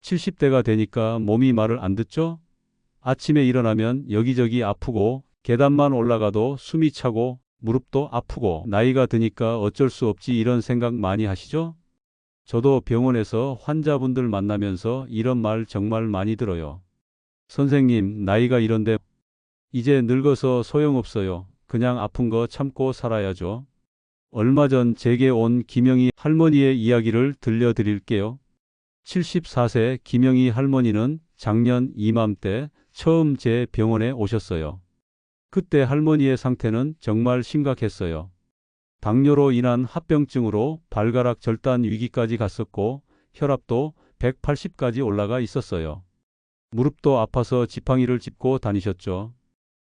70대가 되니까 몸이 말을 안 듣죠? 아침에 일어나면 여기저기 아프고 계단만 올라가도 숨이 차고 무릎도 아프고 나이가 드니까 어쩔 수 없지 이런 생각 많이 하시죠? 저도 병원에서 환자분들 만나면서 이런 말 정말 많이 들어요. 선생님, 나이가 이런데 이제 늙어서 소용없어요. 그냥 아픈 거 참고 살아야죠. 얼마 전 제게 온 김영희 할머니의 이야기를 들려드릴게요. 74세 김영희 할머니는 작년 이맘때 처음 제 병원에 오셨어요. 그때 할머니의 상태는 정말 심각했어요. 당뇨로 인한 합병증으로 발가락 절단 위기까지 갔었고 혈압도 180까지 올라가 있었어요. 무릎도 아파서 지팡이를 짚고 다니셨죠.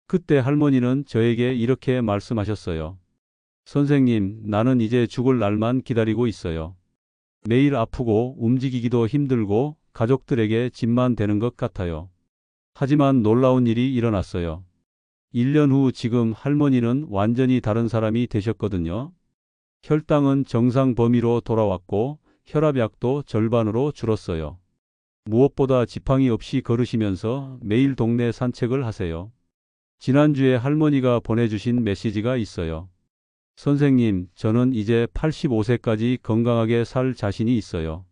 그때 할머니는 저에게 이렇게 말씀하셨어요. 선생님, 나는 이제 죽을 날만 기다리고 있어요. 매일 아프고 움직이기도 힘들고 가족들에게 짐만 되는 것 같아요. 하지만 놀라운 일이 일어났어요. 1년 후 지금 할머니는 완전히 다른 사람이 되셨거든요. 혈당은 정상 범위로 돌아왔고 혈압약도 절반으로 줄었어요. 무엇보다 지팡이 없이 걸으시면서 매일 동네 산책을 하세요. 지난주에 할머니가 보내주신 메시지가 있어요. 선생님, 저는 이제 85세까지 건강하게 살 자신이 있어요.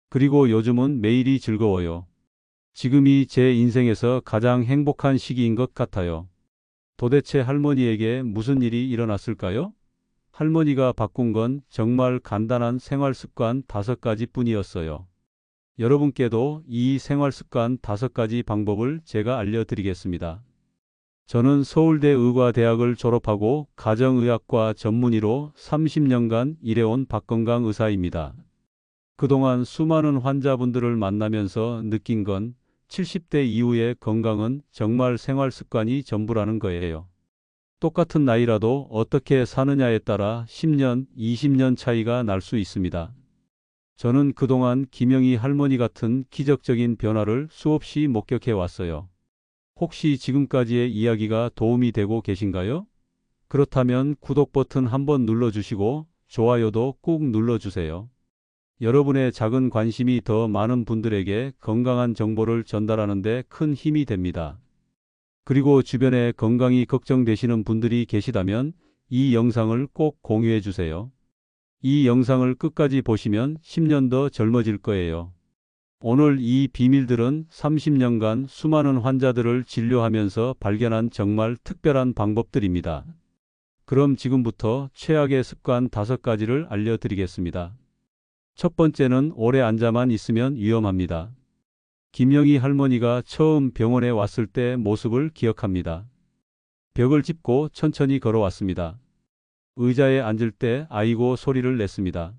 그리고 요즘은 매일이 즐거워요. 지금이 제 인생에서 가장 행복한 시기인 것 같아요. 도대체 할머니에게 무슨 일이 일어났을까요? 할머니가 바꾼 건 정말 간단한 생활 습관 5가지 뿐이었어요. 여러분께도 이 생활 습관 5가지 방법을 제가 알려드리겠습니다. 저는 서울대 의과대학을 졸업하고 가정의학과 전문의로 30년간 일해온 박건강 의사입니다. 그동안 수많은 환자분들을 만나면서 느낀 건 70대 이후의 건강은 정말 생활 습관이 전부라는 거예요. 똑같은 나이라도 어떻게 사느냐에 따라 10년, 20년 차이가 날 수 있습니다. 저는 그동안 김영희 할머니 같은 기적적인 변화를 수없이 목격해 왔어요. 혹시 지금까지의 이야기가 도움이 되고 계신가요? 그렇다면 구독 버튼 한번 눌러주시고 좋아요도 꾹 눌러주세요. 여러분의 작은 관심이 더 많은 분들에게 건강한 정보를 전달하는 데 큰 힘이 됩니다. 그리고 주변에 건강이 걱정되시는 분들이 계시다면 이 영상을 꼭 공유해 주세요. 이 영상을 끝까지 보시면 10년 더 젊어질 거예요. 오늘 이 비밀들은 30년간 수많은 환자들을 진료하면서 발견한 정말 특별한 방법들입니다. 그럼 지금부터 최악의 습관 5가지를 알려드리겠습니다. 첫 번째는 오래 앉아만 있으면 위험합니다. 김영희 할머니가 처음 병원에 왔을 때 모습을 기억합니다. 벽을 짚고 천천히 걸어왔습니다. 의자에 앉을 때 아이고 소리를 냈습니다.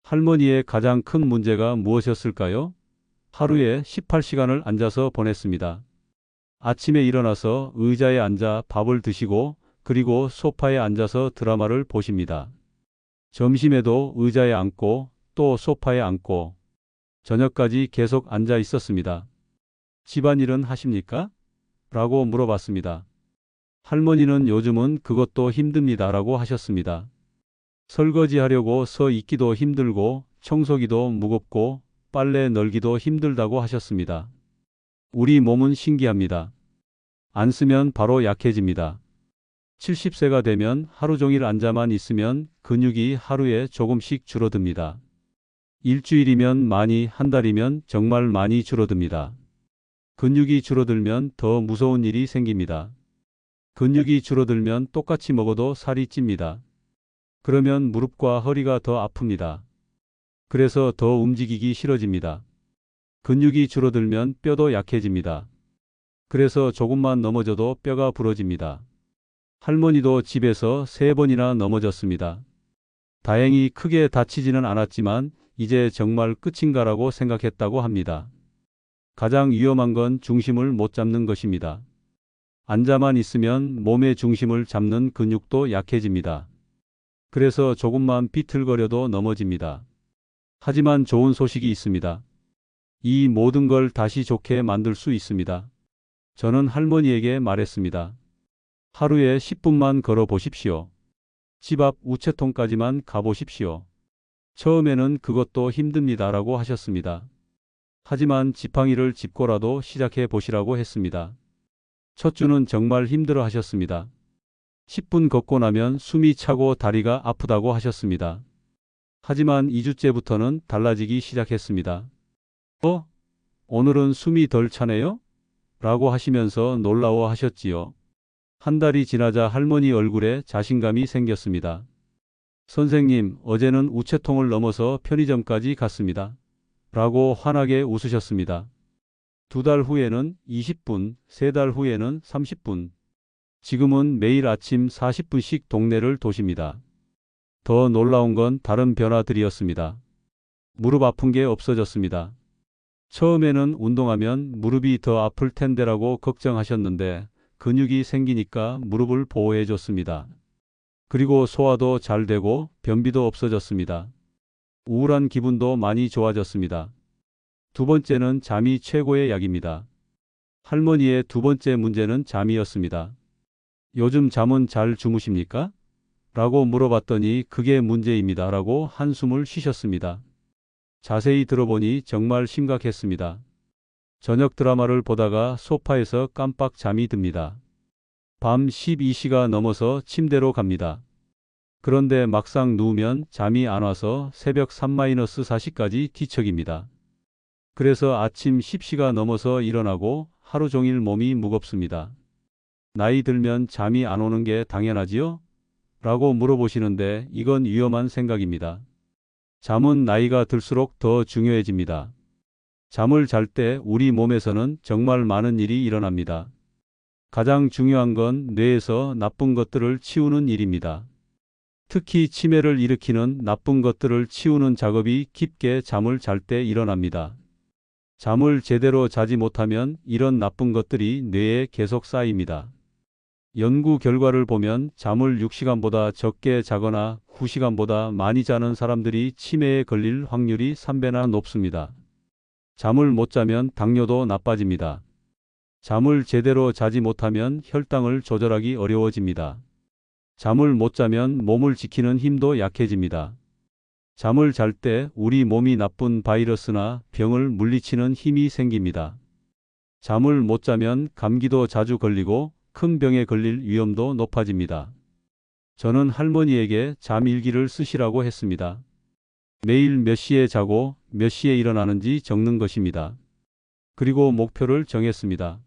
할머니의 가장 큰 문제가 무엇이었을까요? 하루에 18시간을 앉아서 보냈습니다. 아침에 일어나서 의자에 앉아 밥을 드시고 그리고 소파에 앉아서 드라마를 보십니다. 점심에도 의자에 앉고 또 소파에 앉고 저녁까지 계속 앉아 있었습니다. 집안일은 하십니까? 라고 물어봤습니다. 할머니는 요즘은 그것도 힘듭니다. 라고 하셨습니다. 설거지하려고 서 있기도 힘들고 청소기도 무겁고 빨래 널기도 힘들다고 하셨습니다. 우리 몸은 신기합니다. 안 쓰면 바로 약해집니다. 70세가 되면 하루 종일 앉아만 있으면 근육이 하루에 조금씩 줄어듭니다. 일주일이면 많이, 한 달이면 정말 많이 줄어듭니다. 근육이 줄어들면 더 무서운 일이 생깁니다. 근육이 줄어들면 똑같이 먹어도 살이 찝니다. 그러면 무릎과 허리가 더 아픕니다. 그래서 더 움직이기 싫어집니다. 근육이 줄어들면 뼈도 약해집니다. 그래서 조금만 넘어져도 뼈가 부러집니다. 할머니도 집에서 3번이나 넘어졌습니다. 다행히 크게 다치지는 않았지만 이제 정말 끝인가라고 생각했다고 합니다. 가장 위험한 건 중심을 못 잡는 것입니다. 앉아만 있으면 몸의 중심을 잡는 근육도 약해집니다. 그래서 조금만 비틀거려도 넘어집니다. 하지만 좋은 소식이 있습니다. 이 모든 걸 다시 좋게 만들 수 있습니다. 저는 할머니에게 말했습니다. 하루에 10분만 걸어 보십시오. 집 앞 우체통까지만 가보십시오. 처음에는 그것도 힘듭니다라고 하셨습니다. 하지만 지팡이를 짚고라도 시작해 보시라고 했습니다. 첫 주는 정말 힘들어 하셨습니다. 10분 걷고 나면 숨이 차고 다리가 아프다고 하셨습니다. 하지만 2주째부터는 달라지기 시작했습니다. 오늘은 숨이 덜 차네요? 라고 하시면서 놀라워 하셨지요. 한 달이 지나자 할머니 얼굴에 자신감이 생겼습니다. 선생님, 어제는 우체통을 넘어서 편의점까지 갔습니다. 라고 환하게 웃으셨습니다. 2달 후에는 20분, 3달 후에는 30분. 지금은 매일 아침 40분씩 동네를 도십니다. 더 놀라운 건 다른 변화들이었습니다. 무릎 아픈 게 없어졌습니다. 처음에는 운동하면 무릎이 더 아플 텐데라고 걱정하셨는데 근육이 생기니까 무릎을 보호해 줬습니다. 그리고 소화도 잘 되고 변비도 없어졌습니다. 우울한 기분도 많이 좋아졌습니다. 두 번째는 잠이 최고의 약입니다. 할머니의 두 번째 문제는 잠이었습니다. 요즘 잠은 잘 주무십니까? 라고 물어봤더니 그게 문제입니다. 라고 한숨을 쉬셨습니다. 자세히 들어보니 정말 심각했습니다. 저녁 드라마를 보다가 소파에서 깜빡 잠이 듭니다. 밤 12시가 넘어서 침대로 갑니다. 그런데 막상 누우면 잠이 안 와서 새벽 3-4시까지 뒤척입니다. 그래서 아침 10시가 넘어서 일어나고 하루 종일 몸이 무겁습니다. 나이 들면 잠이 안 오는 게 당연하지요? 라고 물어보시는데 이건 위험한 생각입니다. 잠은 나이가 들수록 더 중요해집니다. 잠을 잘 때 우리 몸에서는 정말 많은 일이 일어납니다. 가장 중요한 건 뇌에서 나쁜 것들을 치우는 일입니다. 특히 치매를 일으키는 나쁜 것들을 치우는 작업이 깊게 잠을 잘 때 일어납니다. 잠을 제대로 자지 못하면 이런 나쁜 것들이 뇌에 계속 쌓입니다. 연구 결과를 보면 잠을 6시간보다 적게 자거나 9시간보다 많이 자는 사람들이 치매에 걸릴 확률이 3배나 높습니다. 잠을 못 자면 당뇨도 나빠집니다. 잠을 제대로 자지 못하면 혈당을 조절하기 어려워집니다. 잠을 못 자면 몸을 지키는 힘도 약해집니다. 잠을 잘 때 우리 몸이 나쁜 바이러스나 병을 물리치는 힘이 생깁니다. 잠을 못 자면 감기도 자주 걸리고 큰 병에 걸릴 위험도 높아집니다. 저는 할머니에게 잠 일기를 쓰시라고 했습니다. 매일 몇 시에 자고 몇 시에 일어나는지 적는 것입니다. 그리고 목표를 정했습니다.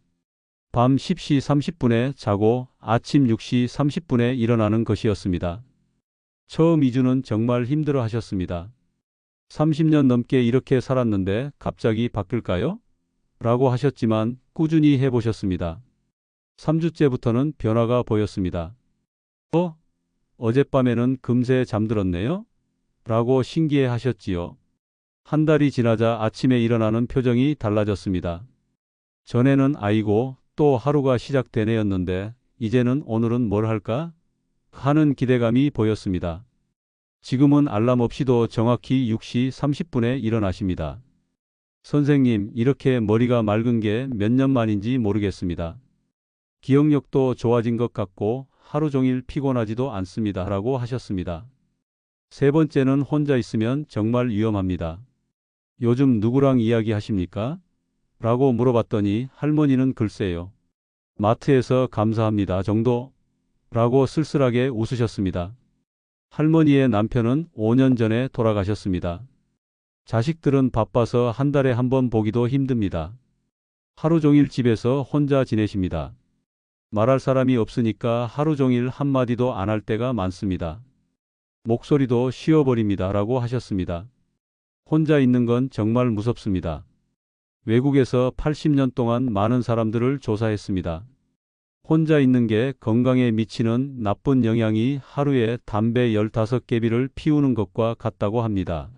밤 10시 30분에 자고 아침 6시 30분에 일어나는 것이었습니다. 처음 2주는 정말 힘들어 하셨습니다. 30년 넘게 이렇게 살았는데 갑자기 바뀔까요? 라고 하셨지만 꾸준히 해보셨습니다. 3주째부터는 변화가 보였습니다. 어젯밤에는 금세 잠들었네요? 라고 신기해 하셨지요. 한 달이 지나자 아침에 일어나는 표정이 달라졌습니다. 전에는 아이고 또 하루가 시작되네였는데 이제는 오늘은 뭘 할까? 하는 기대감이 보였습니다. 지금은 알람 없이도 정확히 6시 30분에 일어나십니다. 선생님, 이렇게 머리가 맑은 게 몇 년 만인지 모르겠습니다. 기억력도 좋아진 것 같고 하루 종일 피곤하지도 않습니다. 라고 하셨습니다. 세 번째는 혼자 있으면 정말 위험합니다. 요즘 누구랑 이야기하십니까? 라고 물어봤더니 할머니는 글쎄요. 마트에서 감사합니다 정도? 라고 쓸쓸하게 웃으셨습니다. 할머니의 남편은 5년 전에 돌아가셨습니다. 자식들은 바빠서 한 달에 한 번 보기도 힘듭니다. 하루 종일 집에서 혼자 지내십니다. 말할 사람이 없으니까 하루 종일 한마디도 안 할 때가 많습니다. 목소리도 쉬어버립니다. 라고 하셨습니다. 혼자 있는 건 정말 무섭습니다. 외국에서 80년 동안 많은 사람들을 조사했습니다. 혼자 있는 게 건강에 미치는 나쁜 영향이 하루에 담배 15개비를 피우는 것과 같다고 합니다.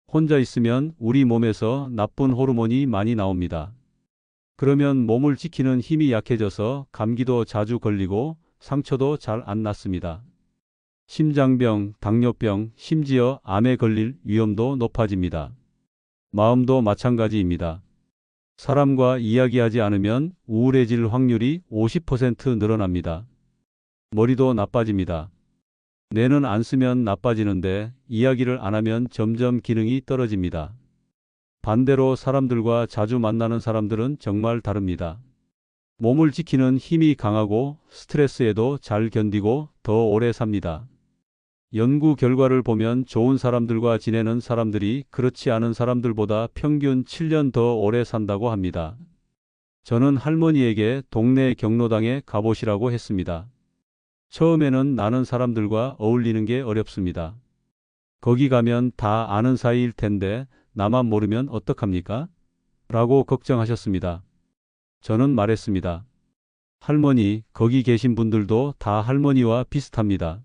혼자 있으면 우리 몸에서 나쁜 호르몬이 많이 나옵니다. 그러면 몸을 지키는 힘이 약해져서 감기도 자주 걸리고 상처도 잘 안 낫습니다. 심장병, 당뇨병, 심지어 암에 걸릴 위험도 높아집니다. 마음도 마찬가지입니다. 사람과 이야기하지 않으면 우울해질 확률이 50% 늘어납니다. 머리도 나빠집니다. 뇌는 안 쓰면 나빠지는데 이야기를 안 하면 점점 기능이 떨어집니다. 반대로 사람들과 자주 만나는 사람들은 정말 다릅니다. 몸을 지키는 힘이 강하고 스트레스에도 잘 견디고 더 오래 삽니다. 연구 결과를 보면 좋은 사람들과 지내는 사람들이 그렇지 않은 사람들보다 평균 7년 더 오래 산다고 합니다. 저는 할머니에게 동네 경로당에 가보시라고 했습니다. 처음에는 나는 사람들과 어울리는 게 어렵습니다. 거기 가면 다 아는 사이일 텐데 나만 모르면 어떡합니까? 라고 걱정하셨습니다. 저는 말했습니다. 할머니, 거기 계신 분들도 다 할머니와 비슷합니다.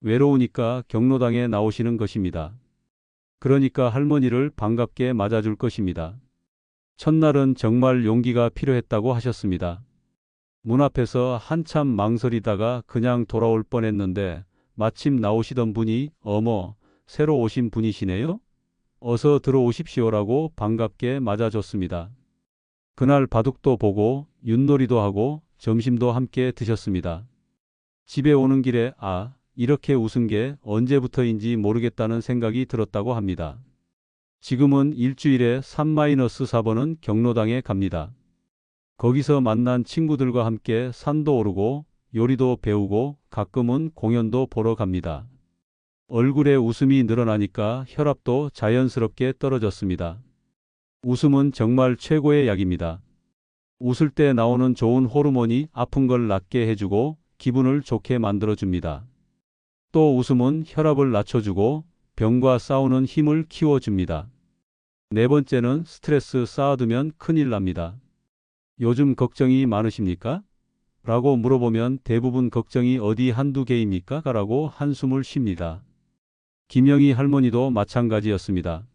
외로우니까 경로당에 나오시는 것입니다. 그러니까 할머니를 반갑게 맞아줄 것입니다. 첫날은 정말 용기가 필요했다고 하셨습니다. 문 앞에서 한참 망설이다가 그냥 돌아올 뻔했는데 마침 나오시던 분이 어머, 새로 오신 분이시네요? 어서 들어오십시오라고 반갑게 맞아줬습니다. 그날 바둑도 보고 윷놀이도 하고 점심도 함께 드셨습니다. 집에 오는 길에 이렇게 웃은 게 언제부터인지 모르겠다는 생각이 들었다고 합니다. 지금은 일주일에 3-4번은 경로당에 갑니다. 거기서 만난 친구들과 함께 산도 오르고 요리도 배우고 가끔은 공연도 보러 갑니다. 얼굴에 웃음이 늘어나니까 혈압도 자연스럽게 떨어졌습니다. 웃음은 정말 최고의 약입니다. 웃을 때 나오는 좋은 호르몬이 아픈 걸 낫게 해주고 기분을 좋게 만들어줍니다. 또 웃음은 혈압을 낮춰주고 병과 싸우는 힘을 키워줍니다. 네 번째는 스트레스 쌓아두면 큰일 납니다. 요즘 걱정이 많으십니까? 라고 물어보면 대부분 걱정이 어디 한두 개입니까? 라고 한숨을 쉽니다. 김영희 할머니도 마찬가지였습니다.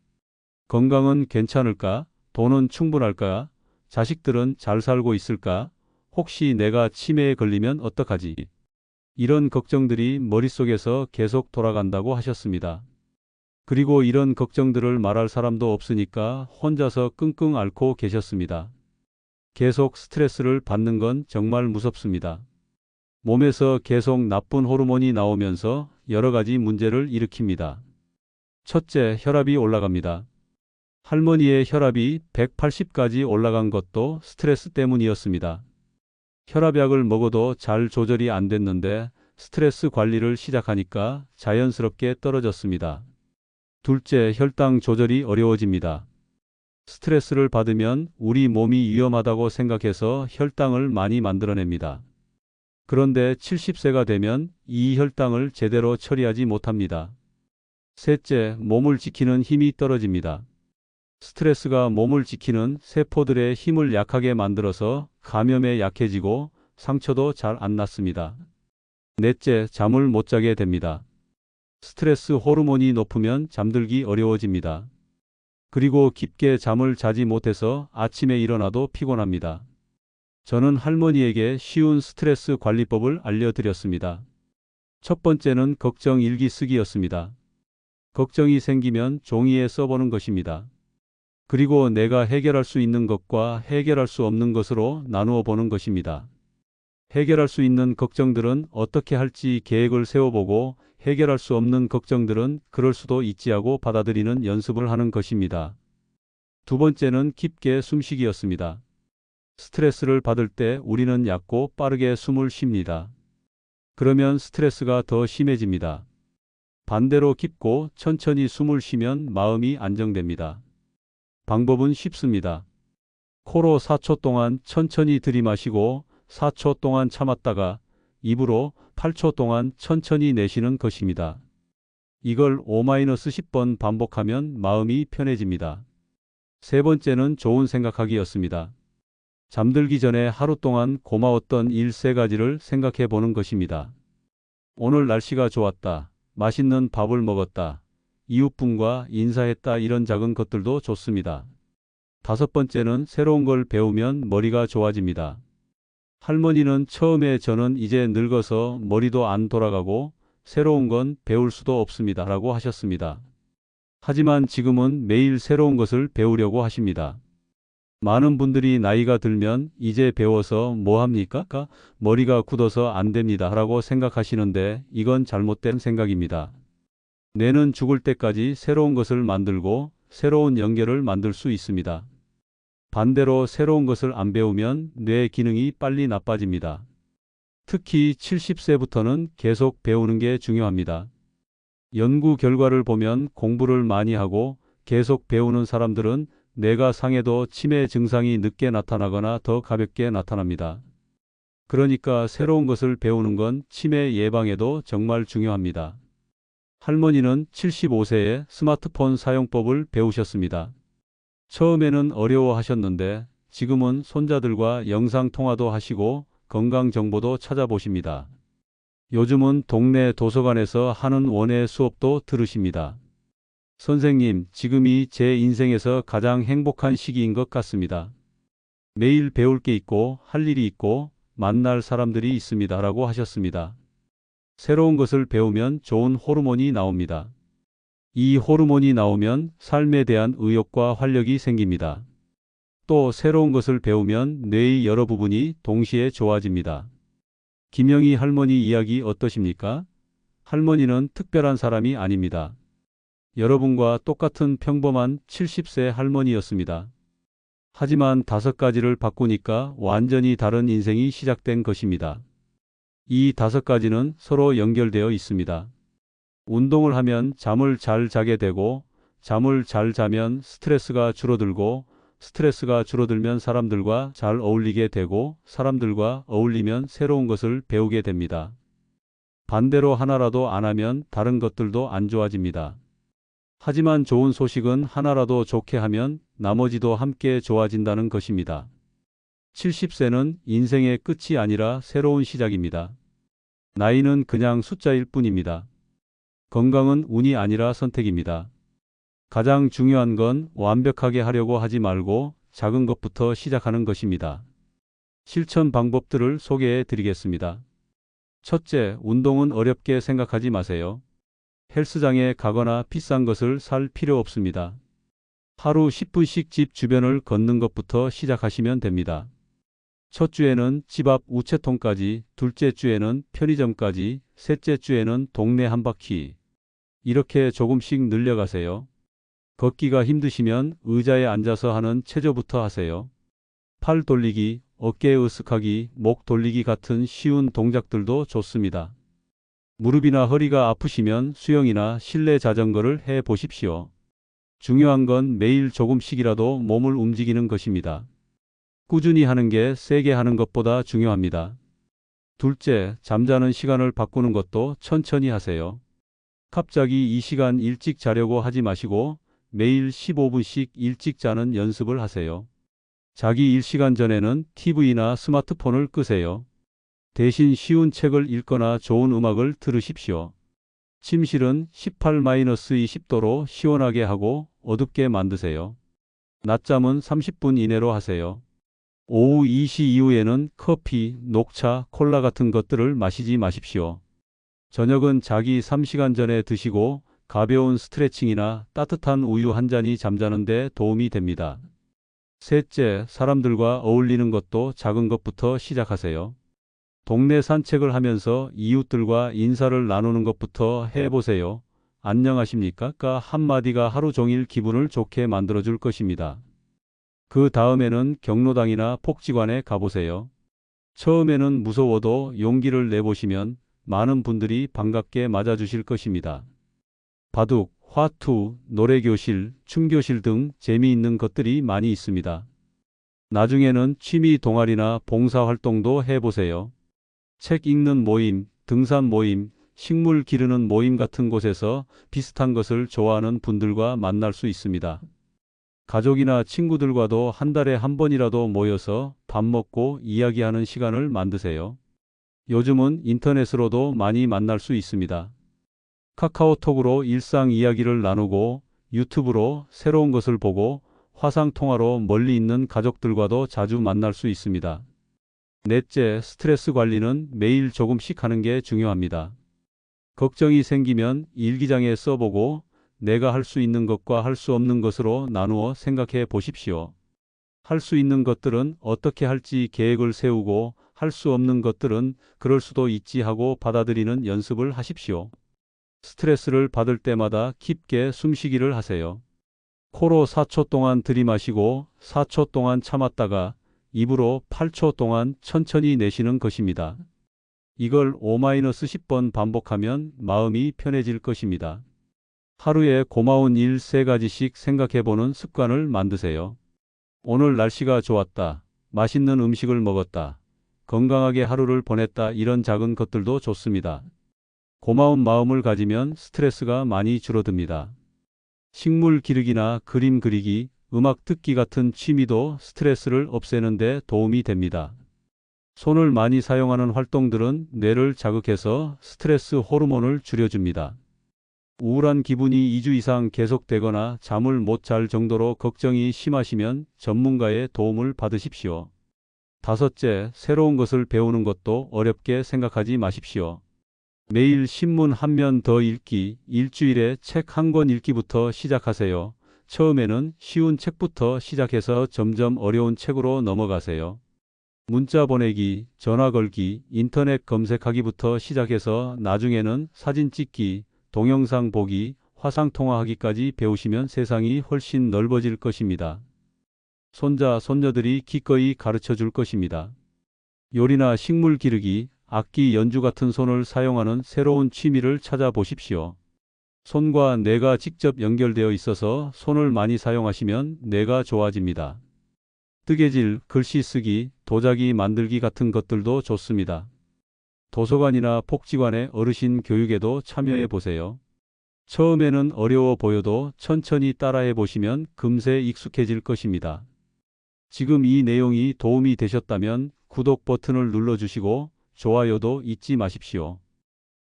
건강은 괜찮을까? 돈은 충분할까? 자식들은 잘 살고 있을까? 혹시 내가 치매에 걸리면 어떡하지? 이런 걱정들이 머릿속에서 계속 돌아간다고 하셨습니다. 그리고 이런 걱정들을 말할 사람도 없으니까 혼자서 끙끙 앓고 계셨습니다. 계속 스트레스를 받는 건 정말 무섭습니다. 몸에서 계속 나쁜 호르몬이 나오면서 여러 가지 문제를 일으킵니다. 첫째, 혈압이 올라갑니다. 할머니의 혈압이 180까지 올라간 것도 스트레스 때문이었습니다. 혈압약을 먹어도 잘 조절이 안 됐는데 스트레스 관리를 시작하니까 자연스럽게 떨어졌습니다. 둘째, 혈당 조절이 어려워집니다. 스트레스를 받으면 우리 몸이 위험하다고 생각해서 혈당을 많이 만들어냅니다. 그런데 70세가 되면 이 혈당을 제대로 처리하지 못합니다. 셋째, 몸을 지키는 힘이 떨어집니다. 스트레스가 몸을 지키는 세포들의 힘을 약하게 만들어서 감염에 약해지고 상처도 잘 안 낫습니다. 넷째, 잠을 못 자게 됩니다. 스트레스 호르몬이 높으면 잠들기 어려워집니다. 그리고 깊게 잠을 자지 못해서 아침에 일어나도 피곤합니다. 저는 할머니에게 쉬운 스트레스 관리법을 알려드렸습니다. 첫 번째는 걱정 일기 쓰기였습니다. 걱정이 생기면 종이에 써보는 것입니다. 그리고 내가 해결할 수 있는 것과 해결할 수 없는 것으로 나누어 보는 것입니다. 해결할 수 있는 걱정들은 어떻게 할지 계획을 세워보고 해결할 수 없는 걱정들은 그럴 수도 있지 하고 받아들이는 연습을 하는 것입니다. 두 번째는 깊게 숨쉬기였습니다. 스트레스를 받을 때 우리는 얕고 빠르게 숨을 쉽니다. 그러면 스트레스가 더 심해집니다. 반대로 깊고 천천히 숨을 쉬면 마음이 안정됩니다. 방법은 쉽습니다. 코로 4초 동안 천천히 들이마시고 4초 동안 참았다가 입으로 8초 동안 천천히 내쉬는 것입니다. 이걸 5-10번 반복하면 마음이 편해집니다. 세 번째는 좋은 생각하기였습니다. 잠들기 전에 하루 동안 고마웠던 일 3가지를 생각해 보는 것입니다. 오늘 날씨가 좋았다. 맛있는 밥을 먹었다. 이웃분과 인사했다. 이런 작은 것들도 좋습니다. 5번째는 새로운 걸 배우면 머리가 좋아집니다. 할머니는 처음에 저는 이제 늙어서 머리도 안 돌아가고 새로운 건 배울 수도 없습니다. 라고 하셨습니다. 하지만 지금은 매일 새로운 것을 배우려고 하십니다. 많은 분들이 나이가 들면 이제 배워서 뭐 합니까? 머리가 굳어서 안 됩니다. 라고 생각하시는데 이건 잘못된 생각입니다. 뇌는 죽을 때까지 새로운 것을 만들고 새로운 연결을 만들 수 있습니다. 반대로 새로운 것을 안 배우면 뇌 기능이 빨리 나빠집니다. 특히 70세부터는 계속 배우는 게 중요합니다. 연구 결과를 보면 공부를 많이 하고 계속 배우는 사람들은 뇌가 상해도 치매 증상이 늦게 나타나거나 더 가볍게 나타납니다. 그러니까 새로운 것을 배우는 건 치매 예방에도 정말 중요합니다. 할머니는 75세에 스마트폰 사용법을 배우셨습니다. 처음에는 어려워하셨는데 지금은 손자들과 영상통화도 하시고 건강 정보도 찾아보십니다. 요즘은 동네 도서관에서 하는 원예 수업도 들으십니다. 선생님, 지금이 제 인생에서 가장 행복한 시기인 것 같습니다. 매일 배울 게 있고 할 일이 있고 만날 사람들이 있습니다. 라고 하셨습니다. 새로운 것을 배우면 좋은 호르몬이 나옵니다. 이 호르몬이 나오면 삶에 대한 의욕과 활력이 생깁니다. 또 새로운 것을 배우면 뇌의 여러 부분이 동시에 좋아집니다. 김영희 할머니 이야기 어떠십니까? 할머니는 특별한 사람이 아닙니다. 여러분과 똑같은 평범한 70세 할머니였습니다. 하지만 5가지를 바꾸니까 완전히 다른 인생이 시작된 것입니다. 이 5가지는 서로 연결되어 있습니다. 운동을 하면 잠을 잘 자게 되고, 잠을 잘 자면 스트레스가 줄어들고, 스트레스가 줄어들면 사람들과 잘 어울리게 되고, 사람들과 어울리면 새로운 것을 배우게 됩니다. 반대로 하나라도 안 하면 다른 것들도 안 좋아집니다. 하지만 좋은 소식은 하나라도 좋게 하면 나머지도 함께 좋아진다는 것입니다. 70세는 인생의 끝이 아니라 새로운 시작입니다. 나이는 그냥 숫자일 뿐입니다. 건강은 운이 아니라 선택입니다. 가장 중요한 건 완벽하게 하려고 하지 말고 작은 것부터 시작하는 것입니다. 실천 방법들을 소개해 드리겠습니다. 첫째, 운동은 어렵게 생각하지 마세요. 헬스장에 가거나 비싼 것을 살 필요 없습니다. 하루 10분씩 집 주변을 걷는 것부터 시작하시면 됩니다. 첫 주에는 집 앞 우체통까지, 둘째 주에는 편의점까지, 셋째 주에는 동네 한 바퀴. 이렇게 조금씩 늘려가세요. 걷기가 힘드시면 의자에 앉아서 하는 체조부터 하세요. 팔 돌리기, 어깨 으쓱하기, 목 돌리기 같은 쉬운 동작들도 좋습니다. 무릎이나 허리가 아프시면 수영이나 실내 자전거를 해 보십시오. 중요한 건 매일 조금씩이라도 몸을 움직이는 것입니다. 꾸준히 하는 게 세게 하는 것보다 중요합니다. 둘째, 잠자는 시간을 바꾸는 것도 천천히 하세요. 갑자기 이 시간 일찍 자려고 하지 마시고 매일 15분씩 일찍 자는 연습을 하세요. 자기 일 시간 전에는 TV나 스마트폰을 끄세요. 대신 쉬운 책을 읽거나 좋은 음악을 들으십시오. 침실은 18-20도로 시원하게 하고 어둡게 만드세요. 낮잠은 30분 이내로 하세요. 오후 2시 이후에는 커피, 녹차, 콜라 같은 것들을 마시지 마십시오. 저녁은 자기 3시간 전에 드시고 가벼운 스트레칭이나 따뜻한 우유 한 잔이 잠자는 데 도움이 됩니다. 셋째, 사람들과 어울리는 것도 작은 것부터 시작하세요. 동네 산책을 하면서 이웃들과 인사를 나누는 것부터 해보세요. 안녕하십니까? 한마디가 하루 종일 기분을 좋게 만들어줄 것입니다. 그 다음에는 경로당이나 복지관에 가보세요. 처음에는 무서워도 용기를 내보시면 많은 분들이 반갑게 맞아주실 것입니다. 바둑, 화투, 노래교실, 춤교실 등 재미있는 것들이 많이 있습니다. 나중에는 취미 동아리나 봉사활동도 해보세요. 책 읽는 모임, 등산 모임, 식물 기르는 모임 같은 곳에서 비슷한 것을 좋아하는 분들과 만날 수 있습니다. 가족이나 친구들과도 한 달에 한 번이라도 모여서 밥 먹고 이야기하는 시간을 만드세요. 요즘은 인터넷으로도 많이 만날 수 있습니다. 카카오톡으로 일상 이야기를 나누고 유튜브로 새로운 것을 보고 화상통화로 멀리 있는 가족들과도 자주 만날 수 있습니다. 넷째, 스트레스 관리는 매일 조금씩 하는 게 중요합니다. 걱정이 생기면 일기장에 써보고 내가 할 수 있는 것과 할 수 없는 것으로 나누어 생각해 보십시오. 할 수 있는 것들은 어떻게 할지 계획을 세우고 할 수 없는 것들은 그럴 수도 있지 하고 받아들이는 연습을 하십시오. 스트레스를 받을 때마다 깊게 숨쉬기를 하세요. 코로 4초 동안 들이마시고 4초 동안 참았다가 입으로 8초 동안 천천히 내쉬는 것입니다. 이걸 5-10번 반복하면 마음이 편해질 것입니다. 하루에 고마운 일 3가지씩 생각해보는 습관을 만드세요. 오늘 날씨가 좋았다. 맛있는 음식을 먹었다. 건강하게 하루를 보냈다. 이런 작은 것들도 좋습니다. 고마운 마음을 가지면 스트레스가 많이 줄어듭니다. 식물 기르기나 그림 그리기, 음악 듣기 같은 취미도 스트레스를 없애는 데 도움이 됩니다. 손을 많이 사용하는 활동들은 뇌를 자극해서 스트레스 호르몬을 줄여줍니다. 우울한 기분이 2주 이상 계속되거나 잠을 못 잘 정도로 걱정이 심하시면 전문가의 도움을 받으십시오. 5째, 새로운 것을 배우는 것도 어렵게 생각하지 마십시오. 매일 신문 한 면 더 읽기, 일주일에 책 1권 읽기부터 시작하세요. 처음에는 쉬운 책부터 시작해서 점점 어려운 책으로 넘어가세요. 문자 보내기, 전화 걸기, 인터넷 검색하기부터 시작해서 나중에는 사진 찍기, 동영상 보기, 화상통화하기까지 배우시면 세상이 훨씬 넓어질 것입니다. 손자, 손녀들이 기꺼이 가르쳐 줄 것입니다. 요리나 식물 기르기, 악기 연주 같은 손을 사용하는 새로운 취미를 찾아보십시오. 손과 뇌가 직접 연결되어 있어서 손을 많이 사용하시면 뇌가 좋아집니다. 뜨개질, 글씨 쓰기, 도자기 만들기 같은 것들도 좋습니다. 도서관이나 복지관의 어르신 교육에도 참여해 보세요. 처음에는 어려워 보여도 천천히 따라해 보시면 금세 익숙해질 것입니다. 지금 이 내용이 도움이 되셨다면 구독 버튼을 눌러주시고 좋아요도 잊지 마십시오.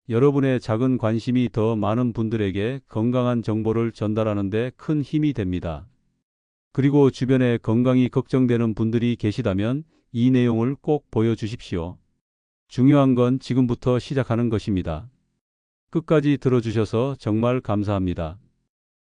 여러분의 작은 관심이 더 많은 분들에게 건강한 정보를 전달하는 데 큰 힘이 됩니다. 그리고 주변에 건강이 걱정되는 분들이 계시다면 이 내용을 꼭 보여주십시오. 중요한 건 지금부터 시작하는 것입니다. 끝까지 들어주셔서 정말 감사합니다.